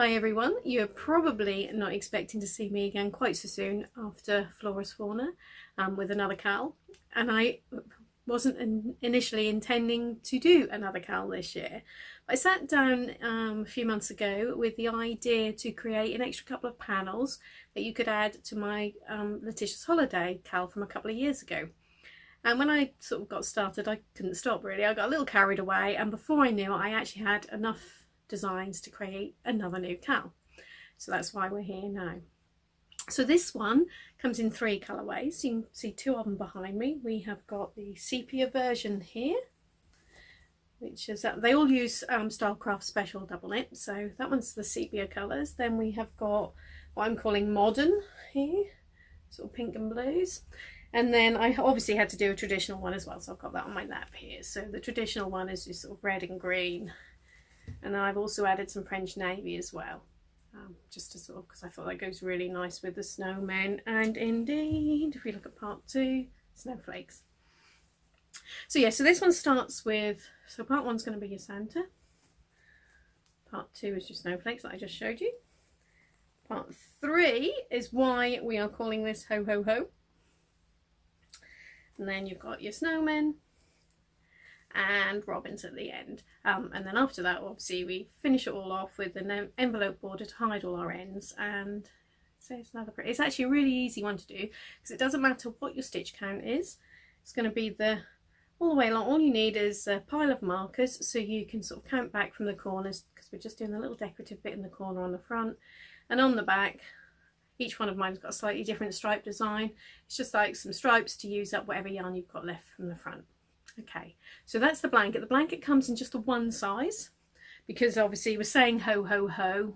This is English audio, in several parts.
Hi everyone, you're probably not expecting to see me again quite so soon after Flora's Fauna with another KAL, and I wasn't initially intending to do another KAL this year. I sat down a few months ago with the idea to create an extra couple of panels that you could add to my Letitia's Holiday KAL from a couple of years ago. And when I sort of got started, I couldn't stop really. I got a little carried away, and before I knew it, I actually had enough designs to create another new KAL. So that's why we're here now. So this one comes in 3 colourways. You can see 2 of them behind me. We have got the sepia version here, which is they all use Stylecraft Special double knit, so that one's the sepia colours. Then we have got what I'm calling modern here, sort of pink and blues. And then I obviously had to do a traditional one as well, so I've got that on my lap here. So the traditional one is just sort of red and green. And then I've also added some French navy as well, just to sort of, because I thought that goes really nice with the snowmen. And indeed, if we look at part 2, snowflakes. So yeah, so this one starts with, so part 1's going to be your Santa. Part 2 is your snowflakes that I just showed you. Part 3 is why we are calling this Ho Ho Ho. And then you've got your snowmen and robins at the end, and then after that obviously we finish it all off with an envelope border to hide all our ends. And so it's another pretty, it's actually a really easy one to do because it doesn't matter what your stitch count is. It's going to be all the way along. All you need is a pile of markers, so you can sort of count back from the corners, because we're just doing the little decorative bit in the corner on the front, and on the back each one of mine's got a slightly different stripe design. It's just like some stripes to use up whatever yarn you've got left from the front. Okay, so that's the blanket. The blanket comes in just the one size, because obviously we're saying ho ho ho.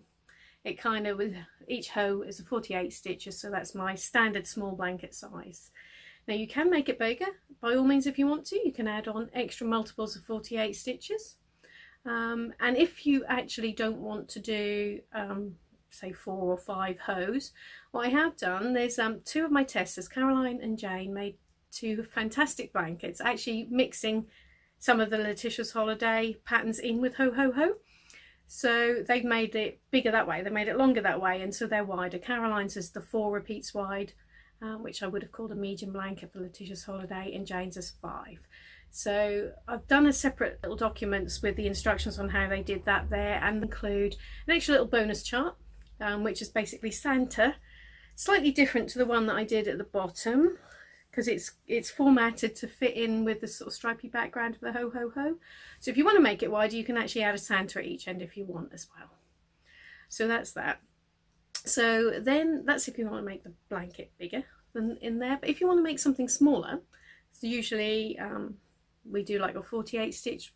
It kind of, with each ho is a 48 stitches, so that's my standard small blanket size. Now you can make it bigger by all means if you want to. You can add on extra multiples of 48 stitches, and if you actually don't want to do say 4 or 5 hos, what I have done, there's 2 of my testers, Caroline and Jane, made 2 fantastic blankets, actually mixing some of the Letitia's Holiday patterns in with Ho Ho Ho. So they've made it bigger that way, they made it longer that way, and so they're wider. Caroline's is the 4 repeats wide, which I would have called a medium blanket for Letitia's Holiday, and Jane's is 5. So I've done a separate little documents with the instructions on how they did that there, and include an extra little bonus chart, which is basically Santa, slightly different to the one that I did at the bottom, because it's formatted to fit in with the sort of stripy background of the Ho Ho Ho. So if you want to make it wider, you can actually add a Santa at each end if you want as well. So that's that. So then that's if you want to make the blanket bigger than in there. But if you want to make something smaller, so usually we do like a 48 stitch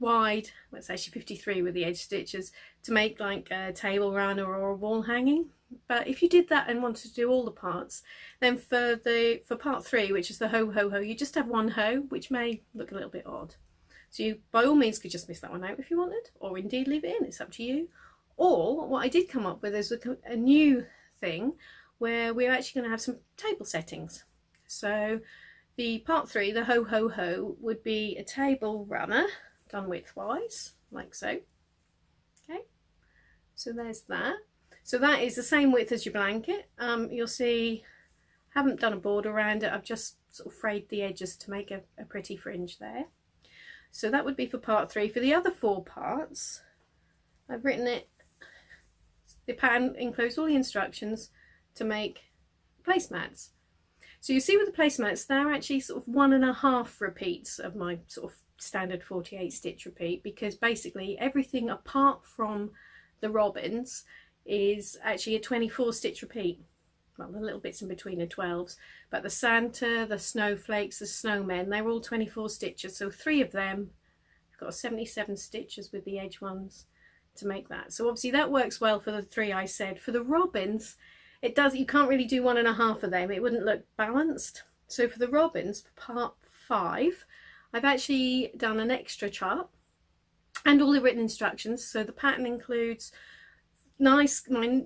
wide, well, it's actually 53 with the edge stitches, to make like a table runner or a wall hanging. But if you did that and wanted to do all the parts, then for part 3, which is the Ho Ho Ho, you just have 1 ho, which may look a little bit odd. So you by all means could just miss that one out if you wanted, or indeed leave it in, it's up to you. Or what I did come up with is a new thing where we're actually going to have some table settings. So the part 3, the Ho Ho Ho, would be a table runner done widthwise, like so. Okay, so there's that. So that is the same width as your blanket. You'll see I haven't done a border around it, I've just sort of frayed the edges to make a pretty fringe there. So that would be for part 3. For the other 4 parts, I've written it, the pattern includes all the instructions to make placemats. So you see with the placemats, they're actually sort of 1.5 repeats of my sort of standard 48 stitch repeat, because basically everything apart from the robins is actually a 24 stitch repeat. Well, the little bits in between are 12s, but the Santa, the snowflakes, the snowmen, they're all 24 stitches. So 3 of them, I've got 77 stitches with the edge ones to make that. So obviously that works well for the 3 I said. For the robins, it does, you can't really do 1.5 of them, it wouldn't look balanced. So for the robins, for part 5, I've actually done an extra chart and all the written instructions. So the pattern includes my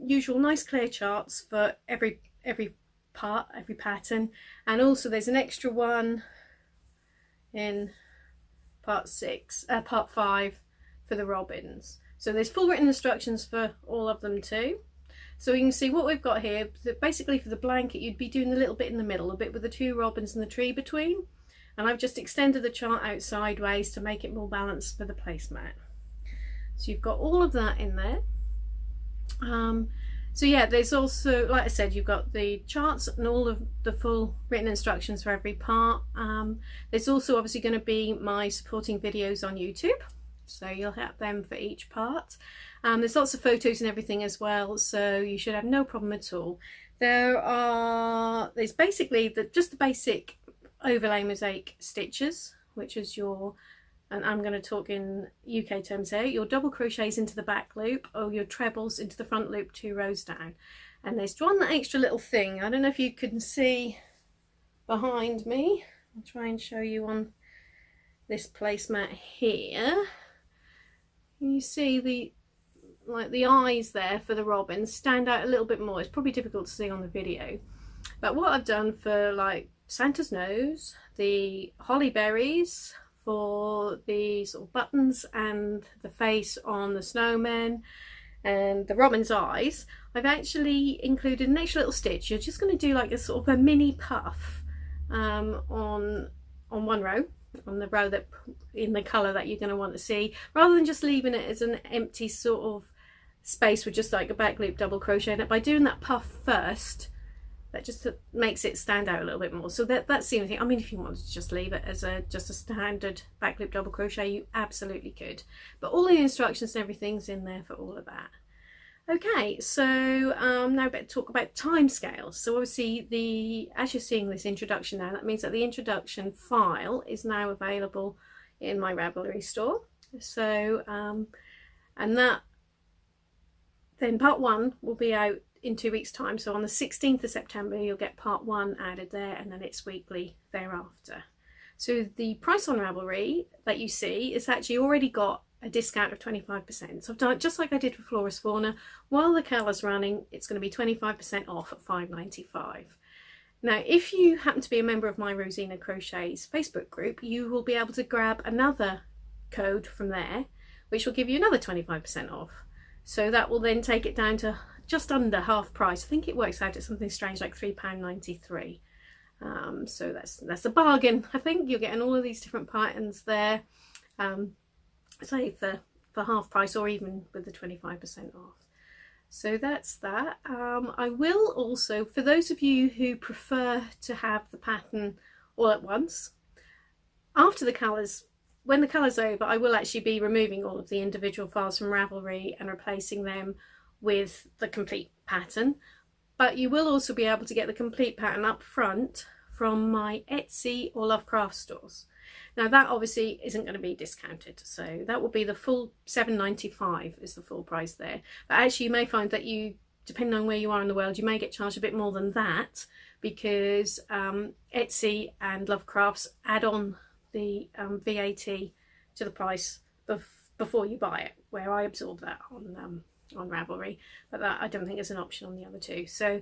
usual nice clear charts for every part, every pattern, and also there's an extra one in part 5 for the robins. So there's full written instructions for all of them too. So you can see what we've got here. Basically for the blanket you'd be doing the little bit in the middle, a bit with the two robins and the tree between. And I've just extended the chart out sideways to make it more balanced for the placemat. So you've got all of that in there. So yeah, there's also, like I said, you've got the charts and all of the full written instructions for every part. There's also obviously going to be my supporting videos on YouTube, so you'll have them for each part. There's lots of photos and everything as well, so you should have no problem at all. There's basically just the basic overlay mosaic stitches, which is your, and I'm going to talk in UK terms here, your double crochets into the back loop or your trebles into the front loop 2 rows down. And there's one extra little thing, I don't know if you can see behind me, I'll try and show you on this placemat here. You see the eyes there for the robins stand out a little bit more. It's probably difficult to see on the video, but what I've done for like Santa's nose, the holly berries, for the sort of buttons and the face on the snowman and the robin's eyes, I've actually included an extra little stitch. You're just going to do like a sort of a mini puff on one row, on the row that in the colour that you're going to want to see, rather than just leaving it as an empty sort of space with just like a back loop double crochet in it. By doing that puff first, that just makes it stand out a little bit more. So that's the only thing. I mean, if you wanted to just leave it as just a standard back loop double crochet, you absolutely could, but all the instructions and everything's in there for all of that. Okay, so now better talk about time scales. So obviously as you're seeing this introduction now, that means that the introduction file is now available in my Ravelry store. So and that then part 1 will be out in 2 weeks time. So on the 16th of September you'll get part 1 added there, and then it's weekly thereafter. So the price on Ravelry that you see is actually already got a discount of 25%. So I've done it just like I did for Flora's Fauna. While the colour's running, it's going to be 25% off at $5.95. Now if you happen to be a member of my Rosina Crochets Facebook group, you will be able to grab another code from there which will give you another 25% off. So that will then take it down to just under half price. I think it works out at something strange like £3.93. So that's a bargain. I think you're getting all of these different patterns there, say for half price, or even with the 25% off. So that's that. I will also, for those of you who prefer to have the pattern all at once, after the colours, when the colour's over, I will actually be removing all of the individual files from Ravelry and replacing them with the complete pattern. But you will also be able to get the complete pattern up front from my Etsy or Lovecraft stores. Now that obviously isn't going to be discounted, so that will be the full $7.95 is the full price there. But actually you may find that you, depending on where you are in the world, you may get charged a bit more than that, because Etsy and Lovecrafts add on the VAT to the price before you buy it, where I absorb that on Ravelry, but that I don't think is an option on the other two. So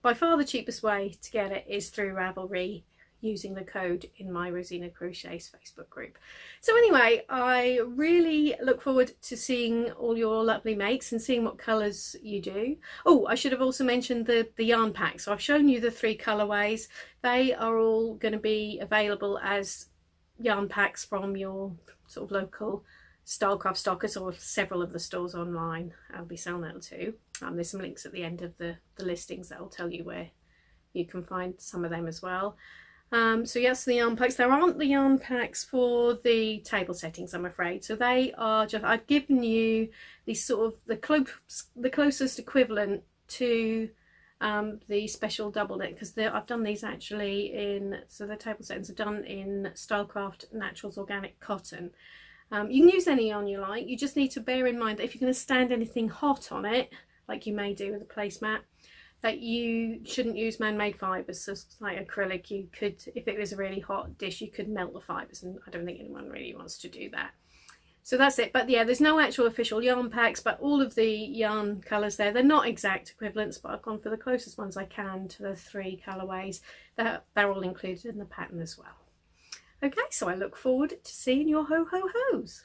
by far the cheapest way to get it is through Ravelry, using the code in my Rosina Crochets Facebook group. So anyway, I really look forward to seeing all your lovely makes and seeing what colours you do. Oh, I should have also mentioned the yarn pack. So I've shown you the 3 colourways. They are all going to be available as yarn packs from your sort of local Stylecraft stockers, or several of the stores online. I'll be selling that too. There's some links at the end of the listings that will tell you where you can find some of them as well. So yes, the yarn packs. There aren't the yarn packs for the table settings, I'm afraid. So they are just, I've given you the sort of the closest equivalent to the special double knit, because I've done these actually in, so the table settings are done in Stylecraft Naturals Organic Cotton. You can use any yarn you like. You just need to bear in mind that if you're going to stand anything hot on it, like you may do with a placemat, that you shouldn't use man-made fibres. So like acrylic, you could, if it was a really hot dish, you could melt the fibres, and I don't think anyone really wants to do that. So that's it. But yeah, there's no actual official yarn packs, but all of the yarn colours there, they're not exact equivalents, but I've gone for the closest ones I can to the 3 colourways. They're all included in the pattern as well. Okay, so I look forward to seeing your ho-ho-hos.